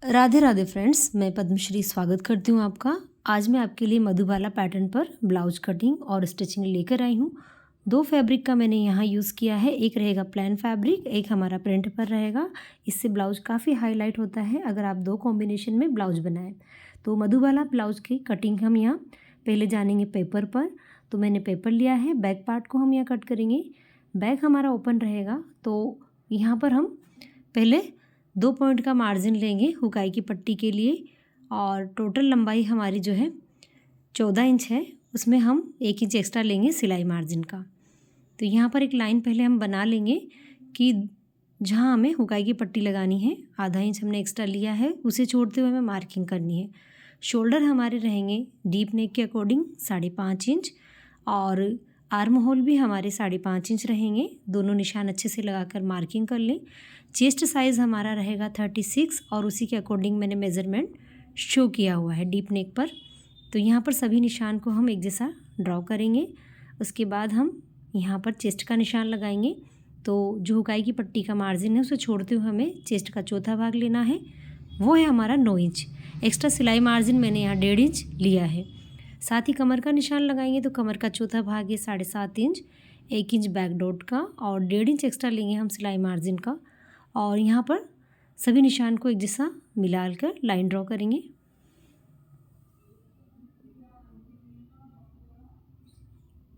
Radhe Radhe friends, मैं पद्मश्री स्वागत करती हूँ आपका। आज मैं आपके लिए मधुबाला पैटर्न पर ब्लाउज कटिंग और स्टिचिंग लेकर आई हूँ। दो फैब्रिक का मैंने यहाँ यूज़ किया है। एक रहेगा प्लेन फैब्रिक, एक हमारा प्रिंट पर रहेगा। इससे ब्लाउज काफ़ी हाईलाइट होता है अगर आप दो कॉम्बिनेशन में ब्लाउज बनाएं। तो मधुबाला ब्लाउज की कटिंग हम यहाँ पहले जानेंगे पेपर पर। तो मैंने पेपर लिया है, बैक पार्ट को हम यहाँ कट करेंगे। बैक हमारा ओपन रहेगा, तो यहाँ पर हम पहले 2 पॉइंट का मार्जिन लेंगे हुकाई की पट्टी के लिए। और टोटल लंबाई हमारी जो है 14 इंच है, उसमें हम 1 इंच एक्स्ट्रा लेंगे सिलाई मार्जिन का। तो यहाँ पर एक लाइन पहले हम बना लेंगे कि जहाँ हमें हुकाई की पट्टी लगानी है, आधा इंच हमने एक्स्ट्रा लिया है, उसे छोड़ते हुए हमें मार्किंग करनी है। शोल्डर हमारे रहेंगे डीप नेक के अकॉर्डिंग 5.5 इंच और आर्म होल भी हमारे 5.5 इंच रहेंगे। दोनों निशान अच्छे से लगाकर मार्किंग कर लें। चेस्ट साइज़ हमारा रहेगा 36 और उसी के अकॉर्डिंग मैंने मेज़रमेंट शो किया हुआ है डीप नेक पर। तो यहाँ पर सभी निशान को हम एक जैसा ड्रॉ करेंगे। उसके बाद हम यहाँ पर चेस्ट का निशान लगाएंगे। तो जो हुकाई की पट्टी का मार्जिन है उसे छोड़ते हुए हमें चेस्ट का चौथा भाग लेना है, वो है हमारा 9 इंच। एक्स्ट्रा सिलाई मार्जिन मैंने यहाँ 1.5 इंच लिया है। साथ ही कमर का निशान लगाएंगे तो कमर का चौथा भाग है 7.5 इंच, 1 इंच बैक डॉट का और 1.5 इंच एक्स्ट्रा लेंगे हम सिलाई मार्जिन का। और यहाँ पर सभी निशान को एक जैसा मिलाकर लाइन ड्रॉ करेंगे।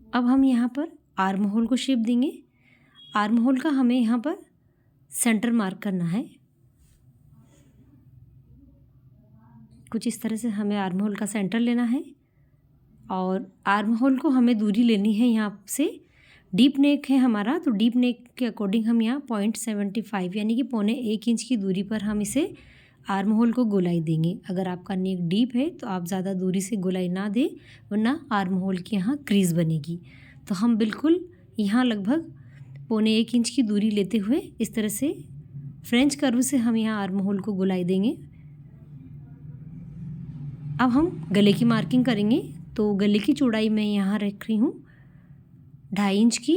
अब हम यहाँ पर आर्म होल को शेप देंगे। आर्म होल का हमें यहाँ पर सेंटर मार्क करना है। कुछ इस तरह से हमें आर्म होल का सेंटर लेना है और आर्म होल को हमें दूरी लेनी है यहाँ से। डीप नेक है हमारा, तो डीप नेक के अकॉर्डिंग हम यहाँ 0.75 यानी कि 1.25 इंच की दूरी पर हम इसे आर्म होल को गोलाई देंगे। अगर आपका नेक डीप है तो आप ज़्यादा दूरी से गोलाई ना दें, वरना आर्म होल की यहाँ क्रीज बनेगी। तो हम बिल्कुल यहाँ लगभग 0.25 इंच की दूरी लेते हुए इस तरह से फ्रेंच कर्व से हम यहाँ आर्म होल को गोलाई देंगे। अब हम गले की मार्किंग करेंगे। तो गले की चौड़ाई मैं यहाँ रख रही हूँ 2.5 इंच की।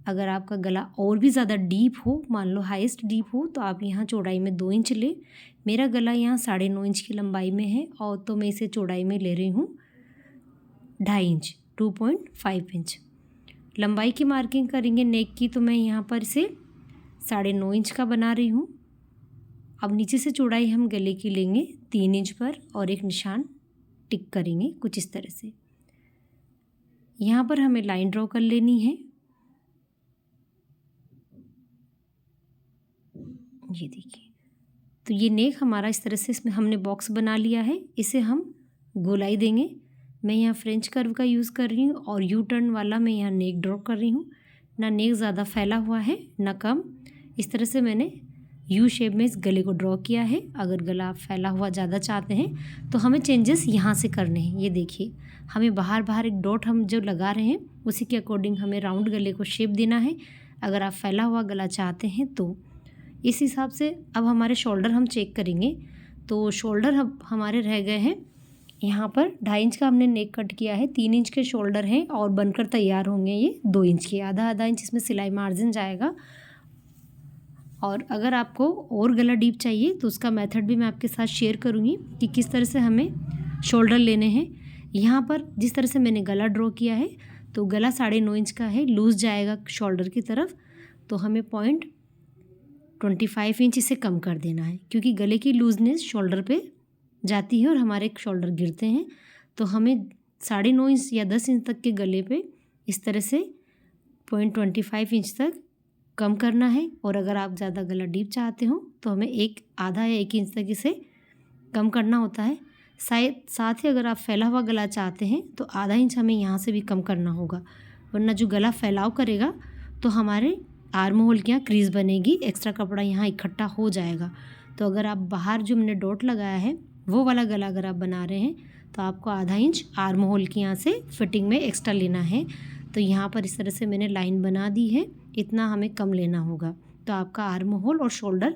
अगर आपका गला और भी ज़्यादा डीप हो, मान लो हाईएस्ट डीप हो, तो आप यहाँ चौड़ाई में 2 इंच ले। मेरा गला यहाँ 9.5 इंच की लंबाई में है और तो मैं इसे चौड़ाई में ले रही हूँ 2.5 इंच, 2.5 इंच। लंबाई की मार्किंग करेंगे नेक की, तो मैं यहाँ पर इसे 9.5 इंच का बना रही हूँ। अब नीचे से चौड़ाई हम गले की लेंगे 3 इंच पर और एक निशान टिक करेंगे कुछ इस तरह से। यहाँ पर हमें लाइन ड्रॉ कर लेनी है। ये देखिए, तो ये नेक हमारा इस तरह से, इसमें हमने बॉक्स बना लिया है। इसे हम गोलाई देंगे। मैं यहाँ फ्रेंच कर्व का यूज़ कर रही हूँ और यू टर्न वाला मैं यहाँ नेक ड्रॉ कर रही हूँ। ना नेक ज़्यादा फैला हुआ है ना कम। इस तरह से मैंने यू शेप में इस गले को ड्रॉ किया है। अगर गला फैला हुआ ज़्यादा चाहते हैं तो हमें चेंजेस यहाँ से करने हैं। ये देखिए, हमें बाहर बाहर एक डॉट हम जो लगा रहे हैं उसी के अकॉर्डिंग हमें राउंड गले को शेप देना है। अगर आप फैला हुआ गला चाहते हैं तो इस हिसाब से। अब हमारे शोल्डर हम चेक करेंगे। तो शोल्डर अब हमारे रह गए हैं यहाँ पर 2.5 इंच का हमने नेक कट किया है, 3 इंच के शोल्डर हैं और बनकर तैयार होंगे ये 2 इंच के। आधा इंच इसमें सिलाई मार्जिन जाएगा। और अगर आपको और गला डीप चाहिए तो उसका मेथड भी मैं आपके साथ शेयर करूँगी कि किस तरह से हमें शोल्डर लेने हैं। यहाँ पर जिस तरह से मैंने गला ड्रॉ किया है, तो गला 9.5 इंच का है, लूज़ जाएगा शोल्डर की तरफ। तो हमें 0.25 इंच इसे कम कर देना है, क्योंकि गले की लूजनेस शोल्डर पे जाती है और हमारे शोल्डर गिरते हैं। तो हमें 9.5 इंच या 10 इंच तक के गले पे इस तरह से 0.25 इंच तक कम करना है। और अगर आप ज़्यादा गला डीप चाहते हो तो हमें आधा या 1 इंच तक इसे कम करना होता है। साथ ही अगर आप फैला हुआ गला चाहते हैं तो आधा इंच हमें यहाँ से भी कम करना होगा, वरना जो गला फैलाव करेगा तो हमारे आर्म होल की यहाँ क्रीज बनेगी, एक्स्ट्रा कपड़ा यहाँ इकट्ठा हो जाएगा। तो अगर आप बाहर जो हमने डॉट लगाया है वो वाला गला अगर आप बना रहे हैं तो आपको आधा इंच आर्म होल की यहाँ से फिटिंग में एक्स्ट्रा लेना है। तो यहाँ पर इस तरह से मैंने लाइन बना दी है, इतना हमें कम लेना होगा। तो आपका आर्म होल और शोल्डर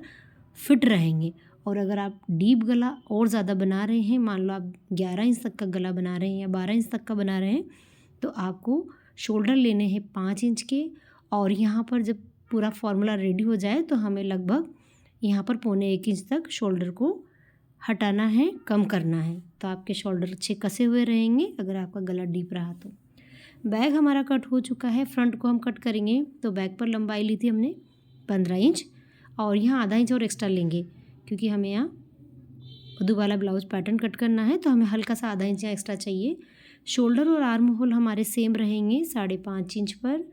फिट रहेंगे। और अगर आप डीप गला और ज़्यादा बना रहे हैं, मान लो आप 11 इंच तक का गला बना रहे हैं या 12 इंच तक का बना रहे हैं, तो आपको शोल्डर लेने हैं 5 इंच के। और यहाँ पर जब पूरा फॉर्मूला रेडी हो जाए तो हमें लगभग यहाँ पर 0.25 इंच तक शोल्डर को हटाना है, कम करना है, तो आपके शोल्डर अच्छे कसे हुए रहेंगे अगर आपका गला डीप रहा तो। बैक हमारा कट हो चुका है। फ्रंट को हम कट करेंगे तो बैक पर लंबाई ली थी हमने 15 इंच और यहाँ आधा इंच और एक्स्ट्रा लेंगे क्योंकि हमें यहाँ मधुबाला ब्लाउज पैटर्न कट करना है तो हमें हल्का सा आधा इंच एक्स्ट्रा चाहिए। शोल्डर और आर्म होल हमारे सेम रहेंगे 5.5 इंच पर।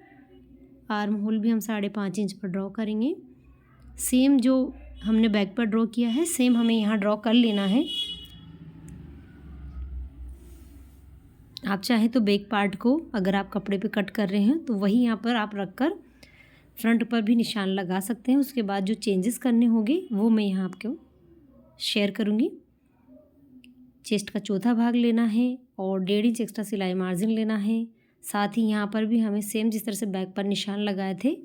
आर्म होल भी हम 5.5 इंच पर ड्रॉ करेंगे। सेम जो हमने बैक पर ड्रॉ किया है सेम हमें यहाँ ड्रॉ कर लेना है। आप चाहें तो बैक पार्ट को अगर आप कपड़े पे कट कर रहे हैं तो वही यहाँ पर आप रख कर फ्रंट पर भी निशान लगा सकते हैं। उसके बाद जो चेंजेस करने होंगे वो मैं यहाँ आपको शेयर करूँगी। चेस्ट का चौथा भाग लेना है और 1.5 इंच एक्स्ट्रा सिलाई मार्जिन लेना है। साथ ही यहाँ पर भी हमें सेम जिस तरह से बैक पर निशान लगाए थे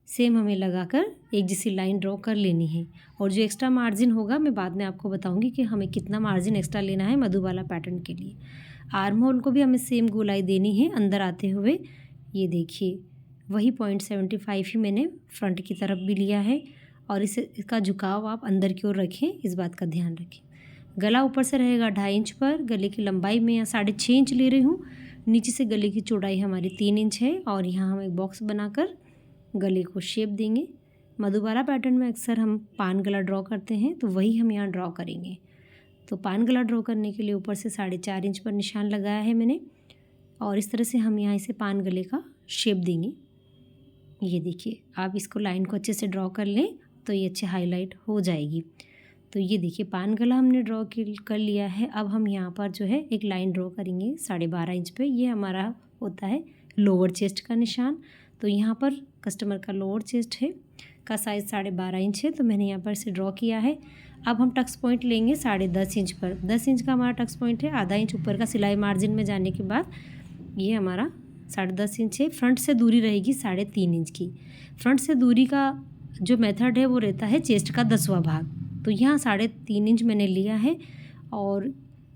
सेम हमें लगाकर एक जैसी लाइन ड्रॉ कर लेनी है। और जो एक्स्ट्रा मार्जिन होगा मैं बाद में आपको बताऊंगी कि हमें कितना मार्जिन एक्स्ट्रा लेना है मधुबाला पैटर्न के लिए। आर्म होल को भी हमें सेम गोलाई देनी है अंदर आते हुए। ये देखिए वही 0.75 ही मैंने फ्रंट की तरफ भी लिया है और इसका झुकाव आप अंदर की ओर रखें, इस बात का ध्यान रखें। गला ऊपर से रहेगा 2.5 इंच पर। गले की लंबाई मैं यहाँ 6.5 इंच ले रही हूँ। नीचे से गले की चौड़ाई हमारी 3 इंच है और यहाँ हम एक बॉक्स बनाकर गले को शेप देंगे। मधुबाला पैटर्न में अक्सर हम पान गला ड्रॉ करते हैं तो वही हम यहाँ ड्रॉ करेंगे। तो पान गला ड्रॉ करने के लिए ऊपर से 4.5 इंच पर निशान लगाया है मैंने और इस तरह से हम यहाँ इसे पान गले का शेप देंगे। ये देखिए आप इसको लाइन को अच्छे से ड्रॉ कर लें तो ये अच्छे हाईलाइट हो जाएगी। तो ये देखिए पान गला हमने ड्रॉ कर लिया है। अब हम यहाँ पर जो है एक लाइन ड्रॉ करेंगे 12.5 इंच पे। ये हमारा होता है लोअर चेस्ट का निशान। तो यहाँ पर कस्टमर का लोअर चेस्ट है का साइज़ 12.5 इंच है तो मैंने यहाँ पर इसे ड्रॉ किया है। अब हम टक्स पॉइंट लेंगे 10.5 इंच पर। 10 इंच का हमारा टक्स पॉइंट है। आधा इंच ऊपर का सिलाई मार्जिन में जाने के बाद ये हमारा 10.5 इंच है। फ्रंट से दूरी रहेगी 3.5 इंच की। फ्रंट से दूरी का जो मेथड है वो रहता है चेस्ट का 10वां भाग। तो यहाँ 3.5 इंच मैंने लिया है और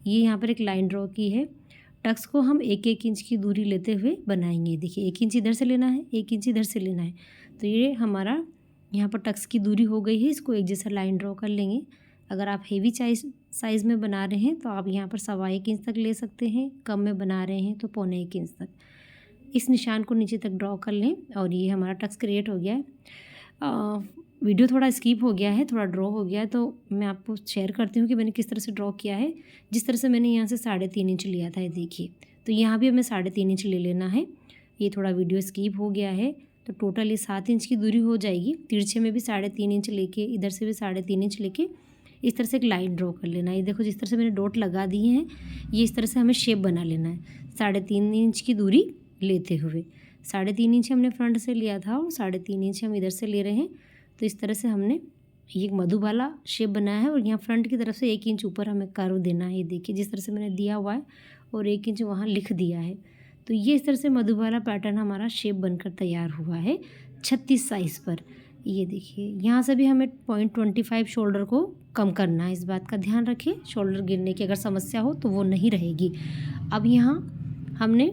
ये यहाँ पर एक लाइन ड्रॉ की है। टक्स को हम 1-1 इंच की दूरी लेते हुए बनाएंगे। देखिए 1 इंच इधर से लेना है, 1 इंच इधर से लेना है। तो ये हमारा यहाँ पर टक्स की दूरी हो गई है। इसको एक जैसा लाइन ड्रॉ कर लेंगे। अगर आप हेवी साइज़ में बना रहे हैं तो आप यहाँ पर 1.25 इंच तक ले सकते हैं। कम में बना रहे हैं तो 0.25 इंच तक। इस निशान को नीचे तक ड्रॉ कर लें और ये हमारा टक्स क्रिएट हो गया है। वीडियो थोड़ा स्किप हो गया है, थोड़ा ड्रॉ हो गया है तो मैं आपको शेयर करती हूँ कि मैंने किस तरह से ड्रॉ किया है। जिस तरह से मैंने यहाँ से 3.5 इंच लिया था, ये देखिए। तो यहाँ भी हमें 3.5 इंच ले लेना है। ये थोड़ा वीडियो स्किप हो गया है तो टोटल ये 7 इंच की दूरी हो जाएगी। तिरछे में भी 3.5 इंच लेके, इधर से भी 3.5 इंच लेके इस तरह से एक लाइन ड्रॉ कर लेना है। ये देखो जिस तरह से मैंने डॉट लगा दिए हैं ये इस तरह से हमें शेप बना लेना है 3.5 इंच की दूरी लेते हुए। 3.5 इंच हमने फ्रंट से लिया था और 3.5 इंच हम इधर से ले रहे हैं। तो इस तरह से हमने ये मधुबाला शेप बनाया है और यहाँ फ्रंट की तरफ से 1 इंच ऊपर हमें कर्व देना है। ये देखिए जिस तरह से मैंने दिया हुआ है और 1 इंच वहाँ लिख दिया है। तो ये इस तरह से मधुबाला पैटर्न हमारा शेप बनकर तैयार हुआ है 36 साइज़ पर। ये देखिए यहाँ से भी हमें 0.25 शोल्डर को कम करना है, इस बात का ध्यान रखें। शोल्डर गिरने की अगर समस्या हो तो वो नहीं रहेगी। अब यहाँ हमने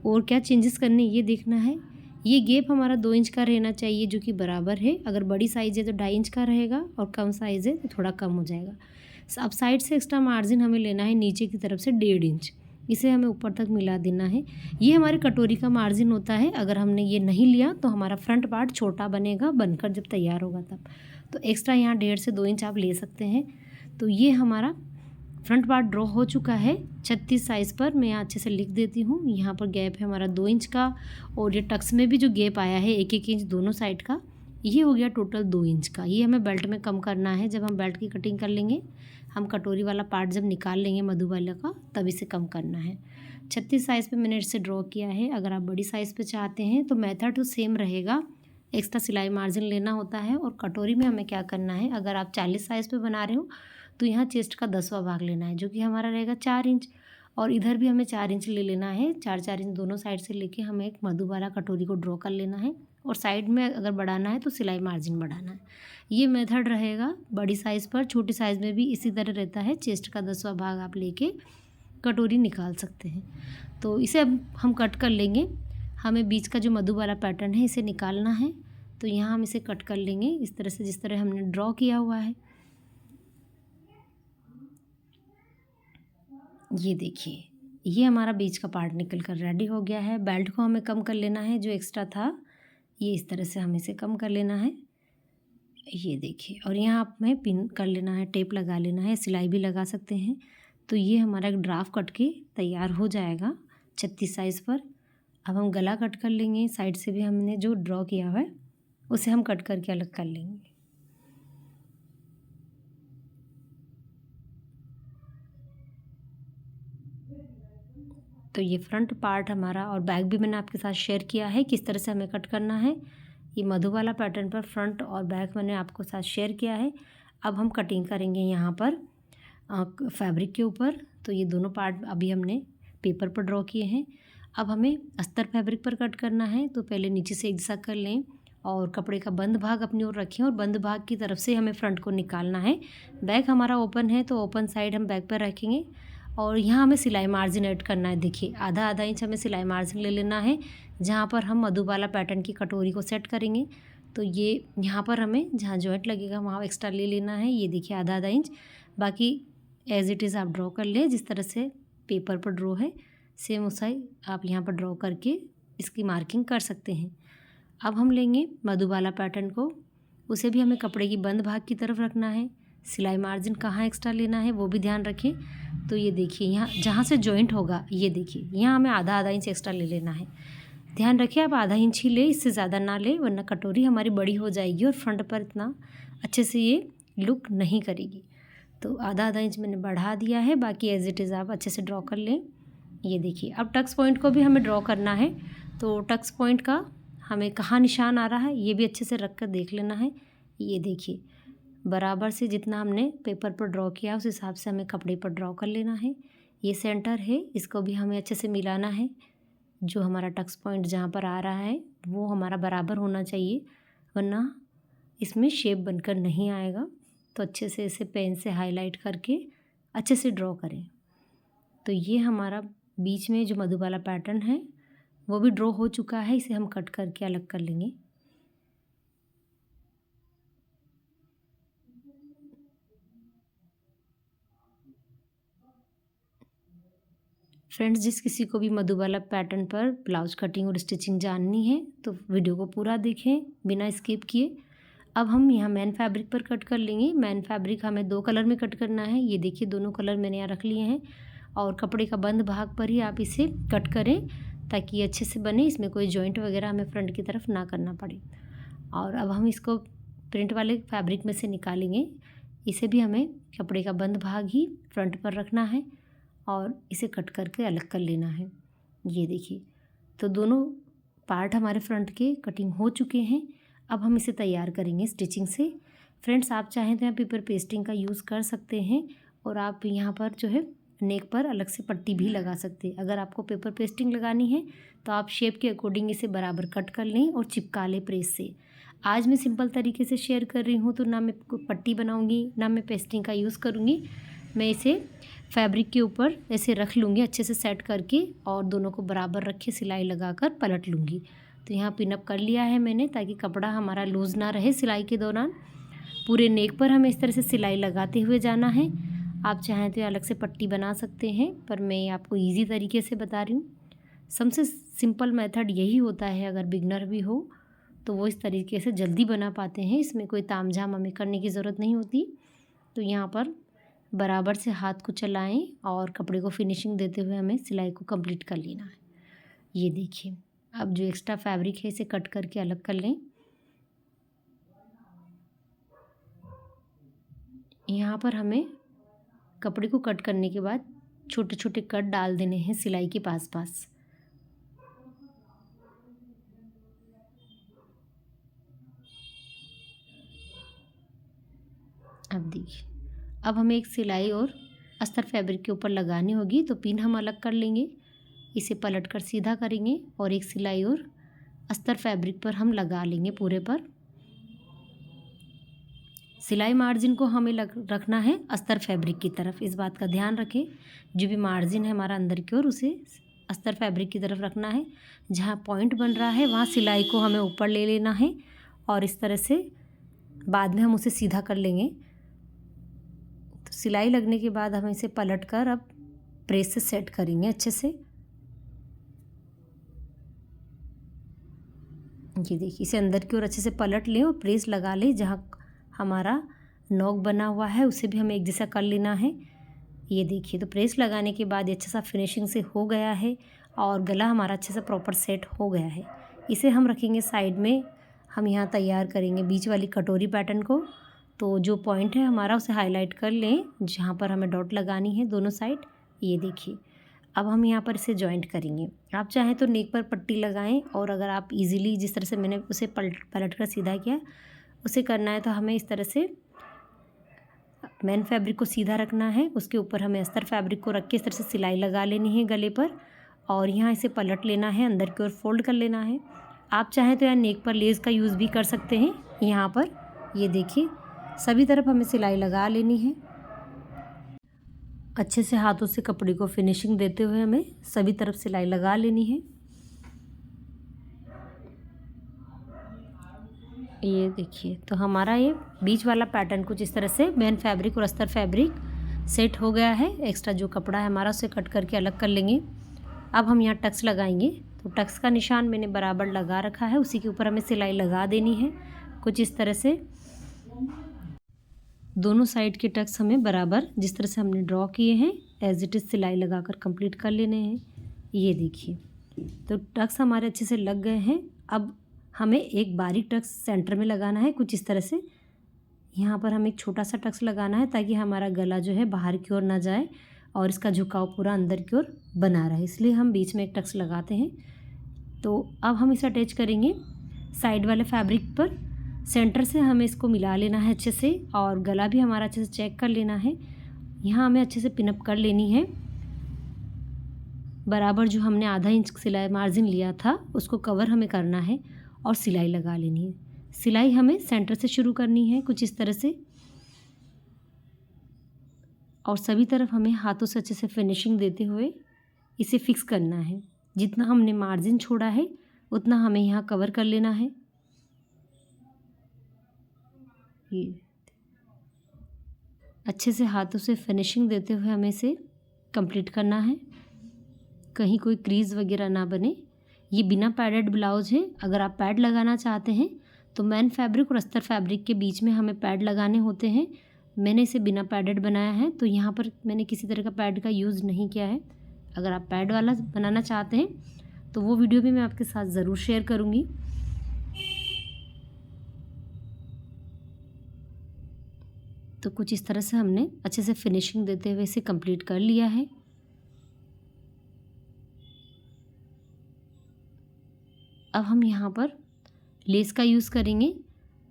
और क्या चेंजेस करने ये देखना है। ये गैप हमारा 2 इंच का रहना चाहिए जो कि बराबर है। अगर बड़ी साइज़ है तो 2.5 इंच का रहेगा और कम साइज़ है तो थोड़ा कम हो जाएगा। अब साइड से एक्स्ट्रा मार्जिन हमें लेना है नीचे की तरफ से 1.5 इंच। इसे हमें ऊपर तक मिला देना है। ये हमारे कटोरी का मार्जिन होता है। अगर हमने ये नहीं लिया तो हमारा फ्रंट पार्ट छोटा बनेगा बनकर जब तैयार होगा तब। तो एक्स्ट्रा यहाँ 1.5 से 2 इंच आप ले सकते हैं। तो ये हमारा फ्रंट पार्ट ड्रॉ हो चुका है 36 साइज़ पर। मैं यहाँ अच्छे से लिख देती हूँ। यहाँ पर गैप है हमारा 2 इंच का और ये टक्स में भी जो गैप आया है 1-1 इंच दोनों साइड का, ये हो गया टोटल 2 इंच का। ये हमें बेल्ट में कम करना है। जब हम बेल्ट की कटिंग कर लेंगे, हम कटोरी वाला पार्ट जब निकाल लेंगे मधुबाला का, तब इसे कम करना है। 36 साइज़ पे मैंने इसे ड्रॉ किया है। अगर आप बड़ी साइज़ पे चाहते हैं तो मेथड तो सेम रहेगा। एक्स्ट्रा सिलाई मार्जिन लेना होता है और कटोरी में हमें क्या करना है, अगर आप 40 साइज़ पे बना रहे हो तो यहाँ चेस्ट का 10वां भाग लेना है जो कि हमारा रहेगा 4 इंच और इधर भी हमें 4 इंच ले लेना है। 4-4 इंच दोनों साइड से लेके हमें एक मधुबाला कटोरी को ड्रॉ कर लेना है और साइड में अगर बढ़ाना है तो सिलाई मार्जिन बढ़ाना है। ये मेथड रहेगा बड़ी साइज़ पर। छोटी साइज़ में भी इसी तरह रहता है। चेस्ट का 10वां भाग आप लेके कटोरी निकाल सकते हैं। तो इसे अब हम कट कर लेंगे। हमें बीच का जो मधुबाला पैटर्न है इसे निकालना है। तो यहाँ हम इसे कट कर लेंगे इस तरह से जिस तरह हमने ड्रॉ किया हुआ है। ये देखिए, ये हमारा बीच का पार्ट निकल कर रेडी हो गया है। बेल्ट को हमें कम कर लेना है, जो एक्स्ट्रा था ये इस तरह से हमें इसे कम कर लेना है। ये देखिए, और यहाँ हमें पिन कर लेना है, टेप लगा लेना है, सिलाई भी लगा सकते हैं। तो ये हमारा एक ड्राफ्ट कट के तैयार हो जाएगा 36 साइज़ पर। अब हम गला कट कर लेंगे। साइड से भी हमने जो ड्रॉ किया हुआ है उसे हम कट करके अलग कर लेंगे। तो ये फ्रंट पार्ट हमारा, और बैक भी मैंने आपके साथ शेयर किया है किस तरह से हमें कट करना है। ये मधुबाला पैटर्न पर फ्रंट और बैक मैंने आपको साथ शेयर किया है। अब हम कटिंग करेंगे यहाँ पर फैब्रिक के ऊपर। तो ये दोनों पार्ट अभी हमने पेपर पर ड्रॉ किए हैं। अब हमें अस्तर फैब्रिक पर कट करना है। तो पहले नीचे से एक दिशा कर लें और कपड़े का बंद भाग अपनी ओर रखें और बंद भाग की तरफ से हमें फ्रंट को निकालना है। बैक हमारा ओपन है तो ओपन साइड हम बैक पर रखेंगे और यहाँ हमें सिलाई मार्जिन ऐड करना है। देखिए, आधा आधा इंच हमें सिलाई मार्जिन ले लेना है, जहाँ पर हम मधुबाला पैटर्न की कटोरी को सेट करेंगे। तो ये यहाँ पर हमें जहाँ जॉइंट लगेगा वहाँ एक्स्ट्रा ले लेना है। ये देखिए, आधा आधा इंच। बाकी एज इट इज़ आप ड्रॉ कर लें, जिस तरह से पेपर पर ड्रॉ है सेम उसाई आप यहाँ पर ड्रॉ करके इसकी मार्किंग कर सकते हैं। अब हम लेंगे मधुबाला पैटर्न को, उसे भी हमें कपड़े की बंद भाग की तरफ रखना है। सिलाई मार्जिन कहाँ एक्स्ट्रा लेना है वो भी ध्यान रखें। तो ये देखिए, यहाँ जहाँ से जॉइंट होगा ये देखिए, यहाँ हमें आधा आधा इंच एक्स्ट्रा ले लेना है। ध्यान रखिए आप आधा इंच ही ले, इससे ज़्यादा ना ले, वरना कटोरी हमारी बड़ी हो जाएगी और फ्रंट पर इतना अच्छे से ये लुक नहीं करेगी। तो आधा आधा इंच मैंने बढ़ा दिया है, बाकी एज इट इज़ आप अच्छे से ड्रॉ कर लें। ये देखिए, अब टक्स पॉइंट को भी हमें ड्रॉ करना है। तो टक्स पॉइंट का हमें कहाँ निशान आ रहा है ये भी अच्छे से रख कर देख लेना है। ये देखिए, बराबर से जितना हमने पेपर पर ड्रॉ किया उस हिसाब से हमें कपड़े पर ड्रॉ कर लेना है। ये सेंटर है, इसको भी हमें अच्छे से मिलाना है। जो हमारा टक्स पॉइंट जहाँ पर आ रहा है वो हमारा बराबर होना चाहिए, वरना इसमें शेप बनकर नहीं आएगा। तो अच्छे से इसे पेन से हाईलाइट करके अच्छे से ड्रॉ करें। तो ये हमारा बीच में जो मधुबाला पैटर्न है वो भी ड्रॉ हो चुका है, इसे हम कट करके अलग कर लेंगे। फ्रेंड्स, जिस किसी को भी मधुबाला पैटर्न पर ब्लाउज कटिंग और स्टिचिंग जाननी है तो वीडियो को पूरा देखें बिना स्किप किए। अब हम यहाँ मैन फैब्रिक पर कट कर लेंगे। मैन फैब्रिक हमें 2 कलर में कट करना है। ये देखिए, दोनों कलर मैंने यहाँ रख लिए हैं और कपड़े का बंद भाग पर ही आप इसे कट करें ताकि ये अच्छे से बने, इसमें कोई जॉइंट वगैरह हमें फ्रंट की तरफ ना करना पड़े। और अब हम इसको प्रिंट वाले फैब्रिक में से निकालेंगे। इसे भी हमें कपड़े का बंद भाग ही फ्रंट पर रखना है और इसे कट करके अलग कर लेना है। ये देखिए, तो दोनों पार्ट हमारे फ्रंट के कटिंग हो चुके हैं। अब हम इसे तैयार करेंगे स्टिचिंग से। फ्रेंड्स, आप चाहें तो यहाँ पेपर पेस्टिंग का यूज़ कर सकते हैं और आप यहाँ पर जो है नेक पर अलग से पट्टी भी लगा सकते हैं। अगर आपको पेपर पेस्टिंग लगानी है तो आप शेप के अकॉर्डिंग इसे बराबर कट कर लें और चिपका लें प्रेस से। आज मैं सिंपल तरीके से शेयर कर रही हूँ, तो ना मैं पट्टी बनाऊँगी ना मैं पेस्टिंग का यूज़ करूँगी। मैं इसे फैब्रिक के ऊपर ऐसे रख लूँगी अच्छे से सेट करके और दोनों को बराबर रखे सिलाई लगाकर पलट लूँगी। तो यहाँ पिनअप कर लिया है मैंने ताकि कपड़ा हमारा लूज़ ना रहे सिलाई के दौरान। पूरे नेक पर हमें इस तरह से सिलाई लगाते हुए जाना है। आप चाहें तो अलग से पट्टी बना सकते हैं, पर मैं आपको ईजी तरीके से बता रही हूँ। सबसे सिंपल मेथड यही होता है, अगर बिगनर भी हो तो वो इस तरीके से जल्दी बना पाते हैं। इसमें कोई तामझाम हमें करने की ज़रूरत नहीं होती। तो यहाँ पर बराबर से हाथ को चलाएं और कपड़े को फिनिशिंग देते हुए हमें सिलाई को कंप्लीट कर लेना है। ये देखिए, अब जो एक्स्ट्रा फैब्रिक है इसे कट करके अलग कर लें। यहाँ पर हमें कपड़े को कट करने के बाद छोटे छोटे कट डाल देने हैं सिलाई के पास पास। अब देखिए, अब हमें एक सिलाई और अस्तर फैब्रिक के ऊपर लगानी होगी, तो पिन हम अलग कर लेंगे। इसे पलट कर सीधा करेंगे और एक सिलाई और अस्तर फैब्रिक पर हम लगा लेंगे पूरे पर। सिलाई मार्जिन को हमें रखना है अस्तर फैब्रिक की तरफ, इस बात का ध्यान रखें। जो भी मार्जिन है हमारा अंदर की ओर उसे अस्तर फैब्रिक की तरफ रखना है। जहाँ पॉइंट बन रहा है वहाँ सिलाई को हमें ऊपर ले लेना है और इस तरह से बाद में हम उसे सीधा कर लेंगे। तो सिलाई लगने के बाद हम इसे पलट कर अब प्रेस से सेट करेंगे अच्छे से। ये देखिए, इसे अंदर की ओर अच्छे से पलट लें और प्रेस लगा लें। जहाँ हमारा नॉक बना हुआ है उसे भी हमें एक जैसा कर लेना है। ये देखिए, तो प्रेस लगाने के बाद ये अच्छा सा फिनिशिंग से हो गया है और गला हमारा अच्छे से प्रॉपर सेट हो गया है। इसे हम रखेंगे साइड में। हम यहाँ तैयार करेंगे बीच वाली कटोरी पैटर्न को। तो जो पॉइंट है हमारा उसे हाईलाइट कर लें जहाँ पर हमें डॉट लगानी है दोनों साइड। ये देखिए, अब हम यहाँ पर इसे जॉइंट करेंगे। आप चाहें तो नेक पर पट्टी लगाएं, और अगर आप इजीली जिस तरह से मैंने उसे पलट कर सीधा किया उसे करना है तो हमें इस तरह से मेन फैब्रिक को सीधा रखना है। उसके ऊपर हमें अस्तर फैब्रिक को रख के इस तरह से सिलाई लगा लेनी है गले पर, और यहाँ इसे पलट लेना है, अंदर की ओर फोल्ड कर लेना है। आप चाहें तो यहाँ नेक पर लेस का यूज़ भी कर सकते हैं। यहाँ पर ये देखिए, सभी तरफ हमें सिलाई लगा लेनी है। अच्छे से हाथों से कपड़े को फिनिशिंग देते हुए हमें सभी तरफ सिलाई लगा लेनी है। ये देखिए, तो हमारा ये बीच वाला पैटर्न कुछ इस तरह से मेन फैब्रिक और अस्तर फैब्रिक सेट हो गया है। एक्स्ट्रा जो कपड़ा है हमारा उसे कट करके अलग कर लेंगे। अब हम यहाँ टक्स लगाएंगे। तो टक्स का निशान मैंने बराबर लगा रखा है, उसी के ऊपर हमें सिलाई लगा देनी है कुछ इस तरह से। दोनों साइड के टक्स हमें बराबर जिस तरह से हमने ड्रॉ किए हैं एज इट इज़ सिलाई लगाकर कंप्लीट कर लेने हैं। ये देखिए, तो टक्स हमारे अच्छे से लग गए हैं। अब हमें एक बारीक टक्स सेंटर में लगाना है कुछ इस तरह से। यहाँ पर हमें एक छोटा सा टक्स लगाना है ताकि हमारा गला जो है बाहर की ओर ना जाए और इसका झुकाव पूरा अंदर की ओर बना रहे, इसलिए हम बीच में एक टक्स लगाते हैं। तो अब हम इसे अटैच करेंगे साइड वाले फैब्रिक पर। सेंटर से हमें इसको मिला लेना है अच्छे से, और गला भी हमारा अच्छे से चेक कर लेना है। यहाँ हमें अच्छे से पिनअप कर लेनी है। बराबर जो हमने आधा इंच सिलाई मार्जिन लिया था उसको कवर हमें करना है और सिलाई लगा लेनी है। सिलाई हमें सेंटर से शुरू करनी है कुछ इस तरह से, और सभी तरफ हमें हाथों से अच्छे से फिनिशिंग देते हुए इसे फिक्स करना है। जितना हमने मार्जिन छोड़ा है उतना हमें यहाँ कवर कर लेना है। ये अच्छे से हाथों से फिनिशिंग देते हुए हमें इसे कंप्लीट करना है, कहीं कोई क्रीज वगैरह ना बने। ये बिना पैडेड ब्लाउज है। अगर आप पैड लगाना चाहते हैं तो मेन फैब्रिक और अस्तर फैब्रिक के बीच में हमें पैड लगाने होते हैं। मैंने इसे बिना पैडेड बनाया है, तो यहाँ पर मैंने किसी तरह का पैड का यूज़ नहीं किया है। अगर आप पैड वाला बनाना चाहते हैं तो वो वीडियो भी मैं आपके साथ ज़रूर शेयर करूँगी। तो कुछ इस तरह से हमने अच्छे से फिनिशिंग देते हुए इसे कंप्लीट कर लिया है। अब हम यहाँ पर लेस का यूज़ करेंगे।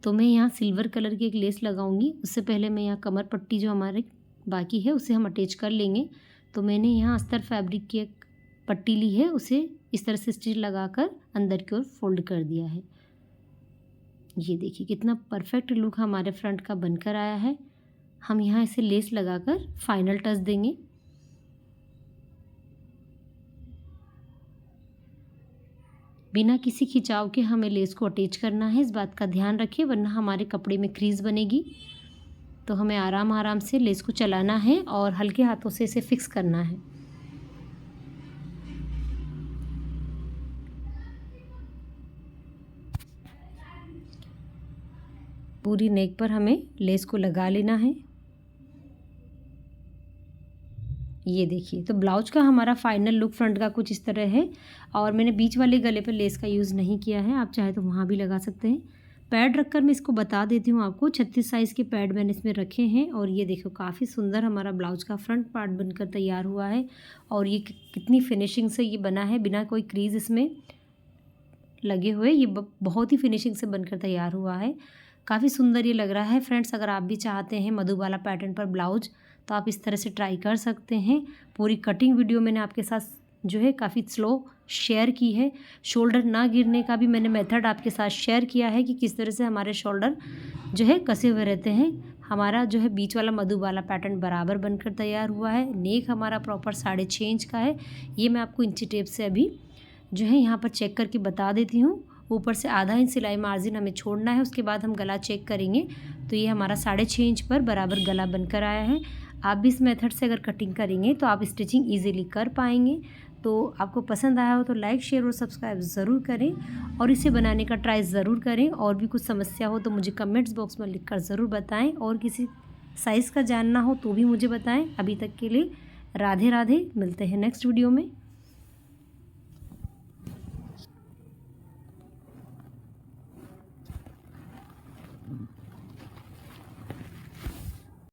तो मैं यहाँ सिल्वर कलर की एक लेस लगाऊंगी। उससे पहले मैं यहाँ कमर पट्टी जो हमारे बाकी है उसे हम अटैच कर लेंगे। तो मैंने यहाँ अस्तर फैब्रिक की एक पट्टी ली है, उसे इस तरह से स्टिच लगाकर अंदर की ओर फोल्ड कर दिया है। ये देखिए कितना परफेक्ट लुक हमारे फ्रंट का बनकर आया है। हम यहाँ इसे लेस लगाकर फाइनल टच देंगे। बिना किसी खिंचाव के हमें लेस को अटैच करना है, इस बात का ध्यान रखिए, वरना हमारे कपड़े में क्रीज बनेगी। तो हमें आराम आराम से लेस को चलाना है और हल्के हाथों से इसे फिक्स करना है। पूरी नेक पर हमें लेस को लगा लेना है। ये देखिए, तो ब्लाउज का हमारा फाइनल लुक फ्रंट का कुछ इस तरह है। और मैंने बीच वाले गले पर लेस का यूज़ नहीं किया है, आप चाहे तो वहाँ भी लगा सकते हैं। पैड रखकर मैं इसको बता देती हूँ आपको। 36 साइज़ के पैड मैंने इसमें रखे हैं, और ये देखो काफ़ी सुंदर हमारा ब्लाउज का फ्रंट पार्ट बनकर तैयार हुआ है। और ये कितनी फिनिशिंग से ये बना है, बिना कोई क्रीज इसमें लगे हुए। ये बहुत ही फिनिशिंग से बनकर तैयार हुआ है। काफ़ी सुंदर ये लग रहा है। फ्रेंड्स, अगर आप भी चाहते हैं मधुबाला पैटर्न पर ब्लाउज तो आप इस तरह से ट्राई कर सकते हैं। पूरी कटिंग वीडियो मैंने आपके साथ जो है काफ़ी स्लो शेयर की है। शोल्डर ना गिरने का भी मैंने मेथड आपके साथ शेयर किया है कि किस तरह से हमारे शोल्डर जो है कसे हुए रहते हैं। हमारा जो है बीच वाला मधुबाला पैटर्न बराबर बनकर तैयार हुआ है। नेक हमारा प्रॉपर 6.5 इंच का है। ये मैं आपको इंची टेप से अभी जो है यहाँ पर चेक करके बता देती हूँ। ऊपर से आधा इंच सिलाई मार्जिन हमें छोड़ना है, उसके बाद हम गला चेक करेंगे। तो ये हमारा 6.5 इंच पर बराबर गला बनकर आया है। आप भी इस मेथड से अगर कटिंग करेंगे तो आप स्टिचिंग ईज़िली कर पाएंगे। तो आपको पसंद आया हो तो लाइक, शेयर और सब्सक्राइब ज़रूर करें और इसे बनाने का ट्राई ज़रूर करें। और भी कुछ समस्या हो तो मुझे कमेंट्स बॉक्स में लिखकर ज़रूर बताएं, और किसी साइज़ का जानना हो तो भी मुझे बताएं। अभी तक के लिए राधे राधे, मिलते हैं नेक्स्ट वीडियो में।